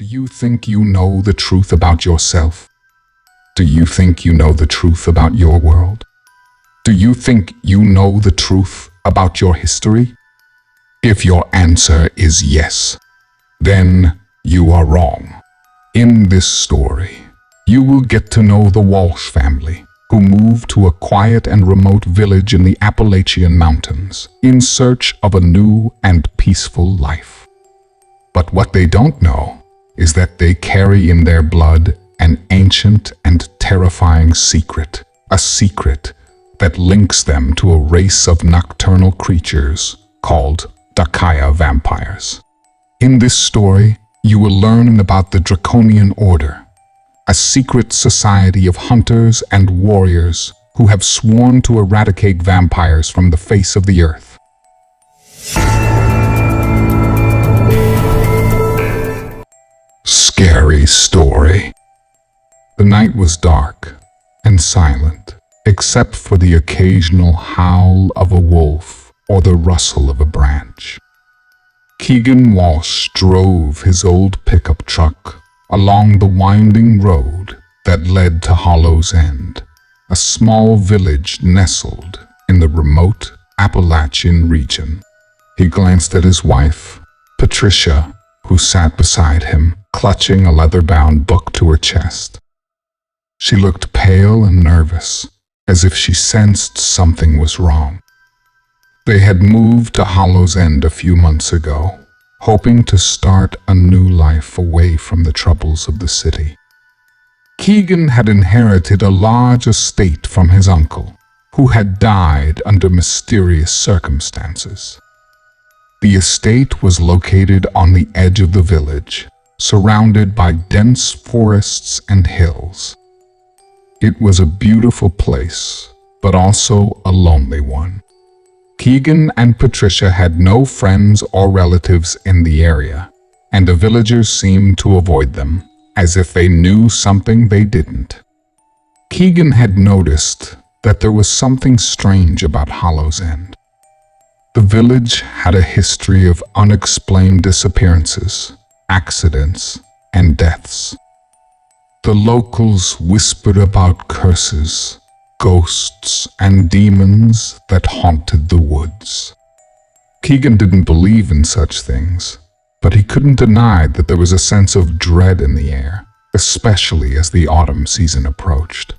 Do you think you know the truth about yourself? Do you think you know the truth about your world? Do you think you know the truth about your history? If your answer is yes, then you are wrong. In this story, you will get to know the Walsh family, who moved to a quiet and remote village in the Appalachian Mountains in search of a new and peaceful life. But what they don't know is that they carry in their blood an ancient and terrifying secret, a secret that links them to a race of nocturnal creatures called Dacia Vampires. In this story, you will learn about the Draconian Order, a secret society of hunters and warriors who have sworn to eradicate vampires from the face of the earth. Scary story. The night was dark and silent, except for the occasional howl of a wolf or the rustle of a branch. Keegan Walsh drove his old pickup truck along the winding road that led to Hollow's End, a small village nestled in the remote Appalachian region. He glanced at his wife, Patricia, who sat beside him, clutching a leather-bound book to her chest. She looked pale and nervous, as if she sensed something was wrong. They had moved to Hollow's End a few months ago, hoping to start a new life away from the troubles of the city. Keegan had inherited a large estate from his uncle, who had died under mysterious circumstances. The estate was located on the edge of the village, surrounded by dense forests and hills. It was a beautiful place, but also a lonely one. Keegan and Patricia had no friends or relatives in the area, and the villagers seemed to avoid them, as if they knew something they didn't. Keegan had noticed that there was something strange about Hollow's End. The village had a history of unexplained disappearances, accidents, and deaths. The locals whispered about curses, ghosts, and demons that haunted the woods. Keegan didn't believe in such things, but he couldn't deny that there was a sense of dread in the air, especially as the autumn season approached.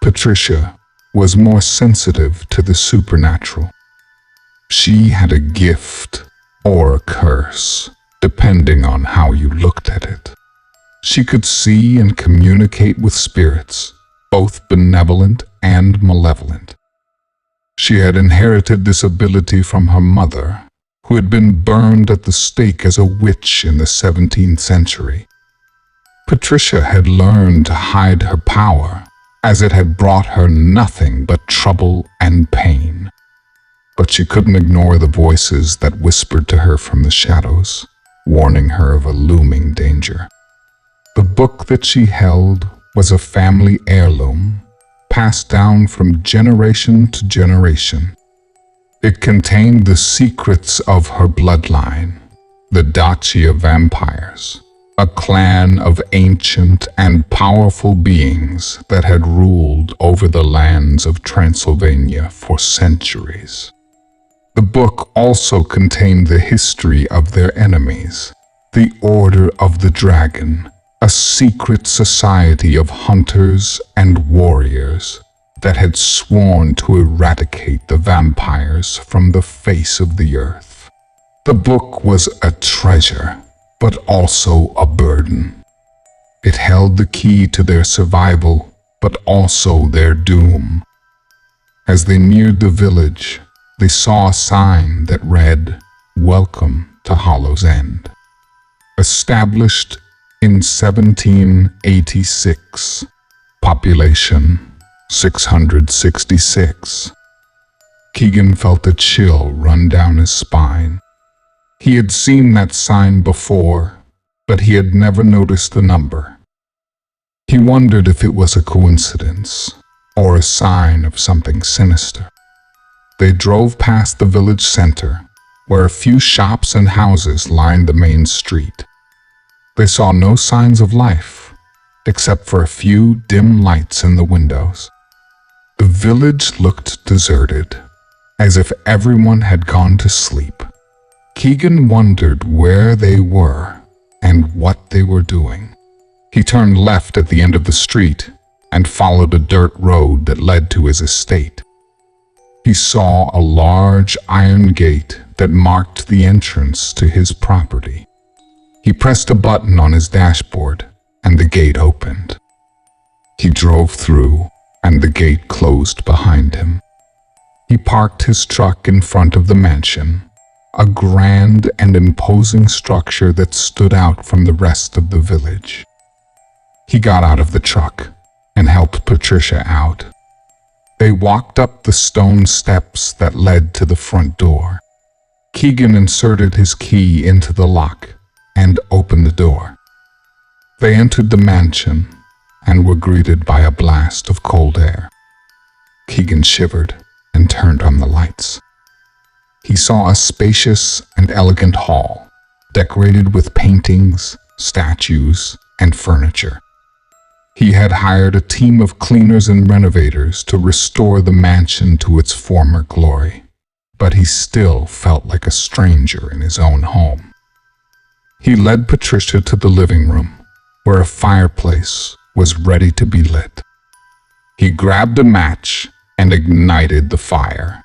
Patricia was more sensitive to the supernatural. She had a gift or a curse, depending on how you looked at it. She could see and communicate with spirits, both benevolent and malevolent. She had inherited this ability from her mother, who had been burned at the stake as a witch in the 17th century. Patricia had learned to hide her power, as it had brought her nothing but trouble and pain. But she couldn't ignore the voices that whispered to her from the shadows, warning her of a looming danger. The book that she held was a family heirloom, passed down from generation to generation. It contained the secrets of her bloodline, the Dacia Vampires, a clan of ancient and powerful beings that had ruled over the lands of Transylvania for centuries. The book also contained the history of their enemies, the Order of the Dragon, a secret society of hunters and warriors that had sworn to eradicate the vampires from the face of the earth. The book was a treasure, but also a burden. It held the key to their survival, but also their doom. As they neared the village, they saw a sign that read, "Welcome to Hollow's End." Established in 1786, population 666. Keegan felt a chill run down his spine. He had seen that sign before, but he had never noticed the number. He wondered if it was a coincidence or a sign of something sinister. They drove past the village center, where a few shops and houses lined the main street. They saw no signs of life, except for a few dim lights in the windows. The village looked deserted, as if everyone had gone to sleep. Keegan wondered where they were and what they were doing. He turned left at the end of the street and followed a dirt road that led to his estate. He saw a large iron gate that marked the entrance to his property. He pressed a button on his dashboard and the gate opened. He drove through and the gate closed behind him. He parked his truck in front of the mansion, a grand and imposing structure that stood out from the rest of the village. He got out of the truck and helped Patricia out. They walked up the stone steps that led to the front door. Keegan inserted his key into the lock and opened the door. They entered the mansion and were greeted by a blast of cold air. Keegan shivered and turned on the lights. He saw a spacious and elegant hall, decorated with paintings, statues, and furniture. He had hired a team of cleaners and renovators to restore the mansion to its former glory, but he still felt like a stranger in his own home. He led Patricia to the living room, where a fireplace was ready to be lit. He grabbed a match and ignited the fire.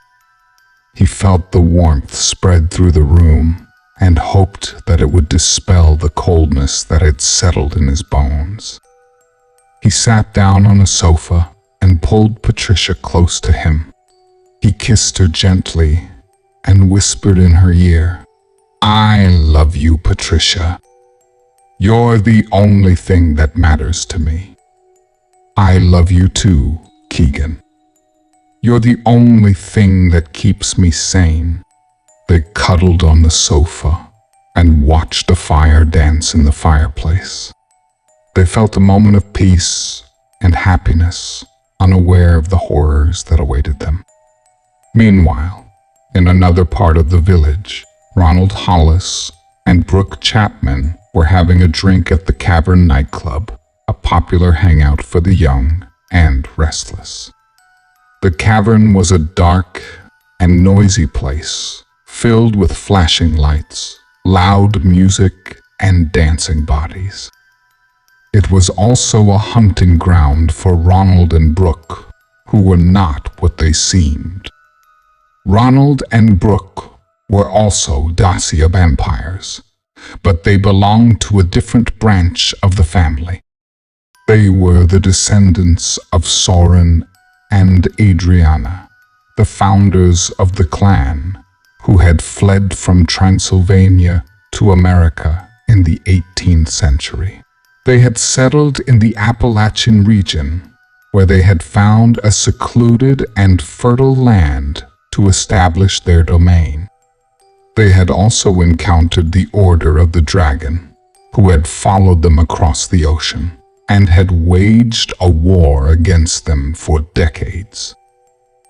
He felt the warmth spread through the room and hoped that it would dispel the coldness that had settled in his bones. He sat down on a sofa and pulled Patricia close to him. He kissed her gently and whispered in her ear, "I love you, Patricia. You're the only thing that matters to me. I love you too, Keegan. You're the only thing that keeps me sane." They cuddled on the sofa and watched the fire dance in the fireplace. They felt a moment of peace and happiness, unaware of the horrors that awaited them. Meanwhile, in another part of the village, Ronald Hollis and Brooke Chapman were having a drink at the Cavern nightclub, a popular hangout for the young and restless. The Cavern was a dark and noisy place, filled with flashing lights, loud music, and dancing bodies. It was also a hunting ground for Ronald and Brooke, who were not what they seemed. Ronald and Brooke were also Dacia Vampires, but they belonged to a different branch of the family. They were the descendants of Soren and Adriana, the founders of the clan, who had fled from Transylvania to America in the 18th century. They had settled in the Appalachian region, where they had found a secluded and fertile land to establish their domain. They had also encountered the Order of the Dragon, who had followed them across the ocean and had waged a war against them for decades.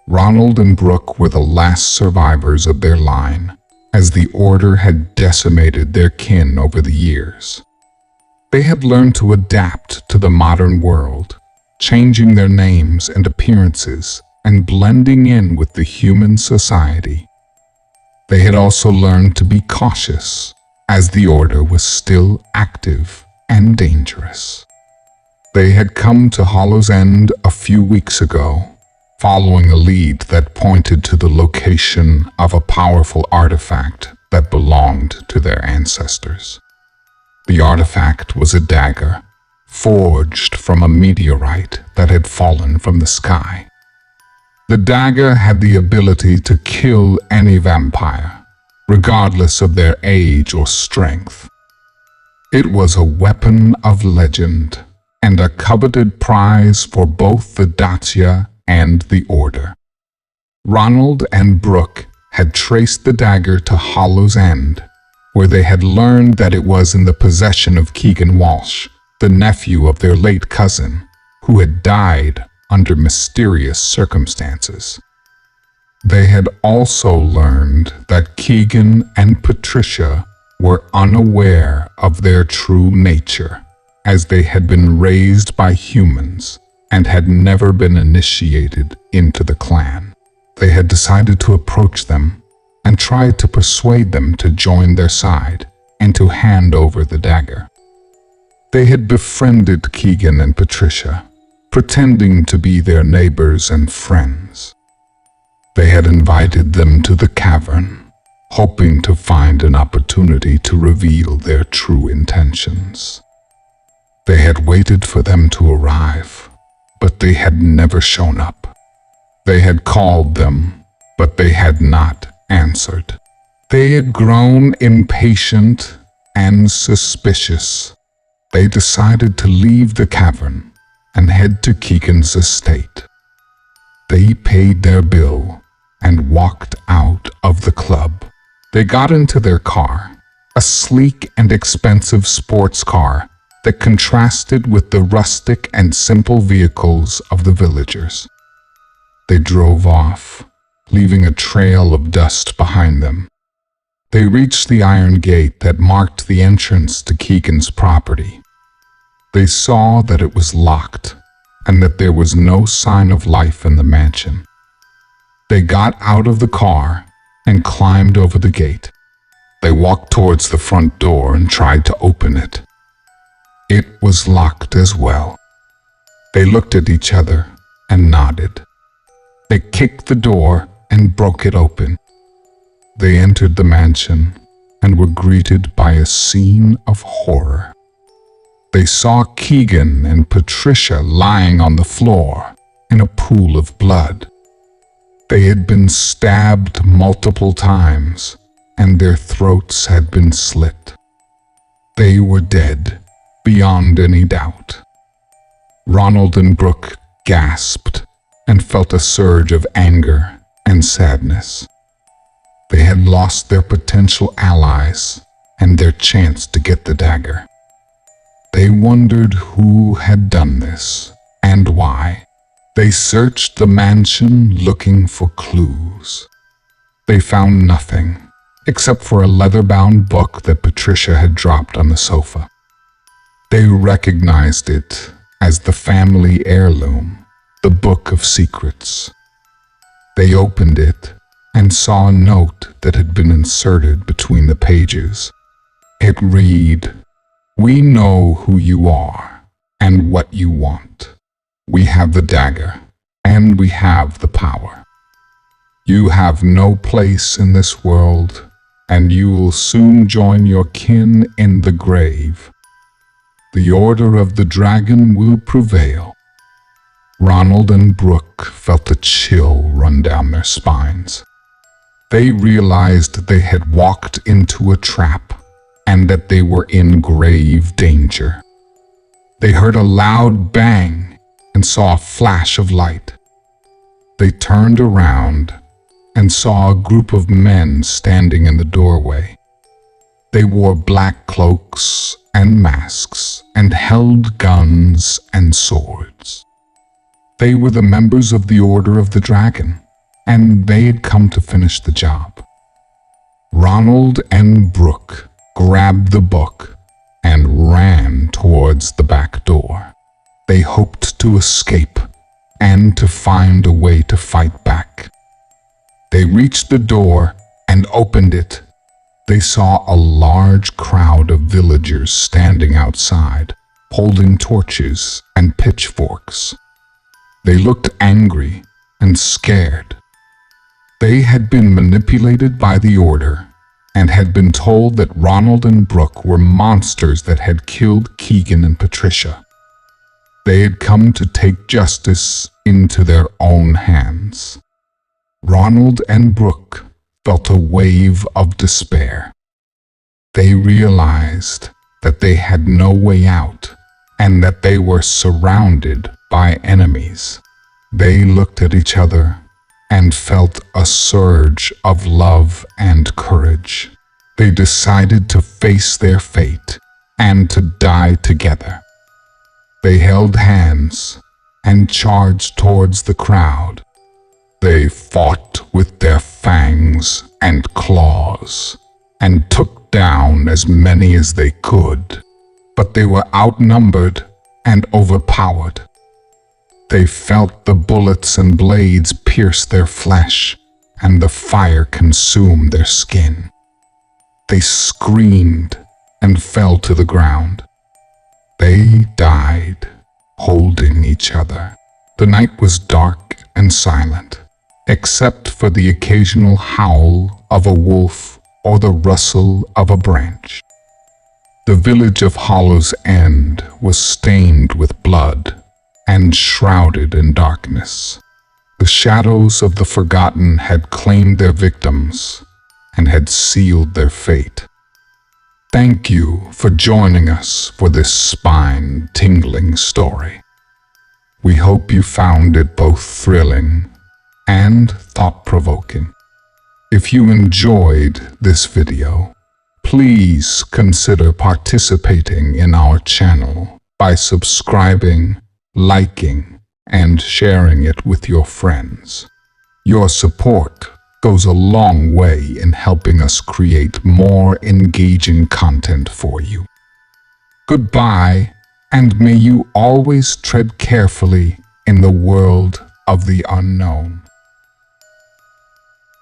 Ronald and Brooke were the last survivors of their line, as the Order had decimated their kin over the years. They had learned to adapt to the modern world, changing their names and appearances and blending in with the human society. They had also learned to be cautious, as the Order was still active and dangerous. They had come to Hollow's End a few weeks ago, following a lead that pointed to the location of a powerful artifact that belonged to their ancestors. The artifact was a dagger, forged from a meteorite that had fallen from the sky. The dagger had the ability to kill any vampire, regardless of their age or strength. It was a weapon of legend and a coveted prize for both the Dacia and the Order. Ronald and Brooke had traced the dagger to Hollow's End, where they had learned that it was in the possession of Keegan Walsh, the nephew of their late cousin, who had died under mysterious circumstances. They had also learned that Keegan and Patricia were unaware of their true nature, as they had been raised by humans and had never been initiated into the clan. They had decided to approach them and try to persuade them to join their side and to hand over the dagger. They had befriended Keegan and Patricia, pretending to be their neighbors and friends. They had invited them to the cavern, hoping to find an opportunity to reveal their true intentions. They had waited for them to arrive, but they had never shown up. They had called them, but they had not answered. They had grown impatient and suspicious. They decided to leave the cavern and head to Keegan's estate. They paid their bill and walked out of the club. They got into their car, a sleek and expensive sports car that contrasted with the rustic and simple vehicles of the villagers. They drove off, leaving a trail of dust behind them. They reached the iron gate that marked the entrance to Keegan's property. They saw that it was locked and that there was no sign of life in the mansion. They got out of the car and climbed over the gate. They walked towards the front door and tried to open it. It was locked as well. They looked at each other and nodded. They kicked the door and broke it open. They entered the mansion and were greeted by a scene of horror. They saw Keegan and Patricia lying on the floor in a pool of blood. They had been stabbed multiple times, and their throats had been slit. They were dead, beyond any doubt. Ronald and Brooke gasped and felt a surge of anger and sadness. They had lost their potential allies and their chance to get the dagger. They wondered who had done this and why. They searched the mansion looking for clues. They found nothing except for a leather-bound book that Patricia had dropped on the sofa. They recognized it as the family heirloom, the Book of Secrets. They opened it and saw a note that had been inserted between the pages. It read, "We know who you are and what you want. We have the dagger, and we have the power. You have no place in this world, and you will soon join your kin in the grave. The order of the dragon will prevail." Ronald and Brooke felt a chill run down their spines. They realized they had walked into a trap and that they were in grave danger. They heard a loud bang and saw a flash of light. They turned around and saw a group of men standing in the doorway. They wore black cloaks and masks and held guns and swords. They were the members of the Order of the Dragon, and they had come to finish the job. Ronald and Brooke grabbed the book and ran towards the back door. They hoped to escape and to find a way to fight back. They reached the door and opened it. They saw a large crowd of villagers standing outside, holding torches and pitchforks. They looked angry and scared. They had been manipulated by the Order and had been told that Ronald and Brooke were monsters that had killed Keegan and Patricia. They had come to take justice into their own hands. Ronald and Brooke felt a wave of despair. They realized that they had no way out and that they were surrounded by enemies. They looked at each other and felt a surge of love and courage. They decided to face their fate and to die together. They held hands and charged towards the crowd. They fought with their fangs and claws and took down as many as they could, but they were outnumbered and overpowered. They felt the bullets and blades pierce their flesh, and the fire consume their skin. They screamed and fell to the ground. They died, holding each other. The night was dark and silent, except for the occasional howl of a wolf or the rustle of a branch. The village of Hollow's End was stained with blood and shrouded in darkness. The shadows of the forgotten had claimed their victims and had sealed their fate. Thank you for joining us for this spine-tingling story. We hope you found it both thrilling and thought-provoking. If you enjoyed this video, please consider participating in our channel by subscribing, liking, and sharing it with your friends. Your support goes a long way in helping us create more engaging content for you. Goodbye, and may you always tread carefully in the world of the unknown.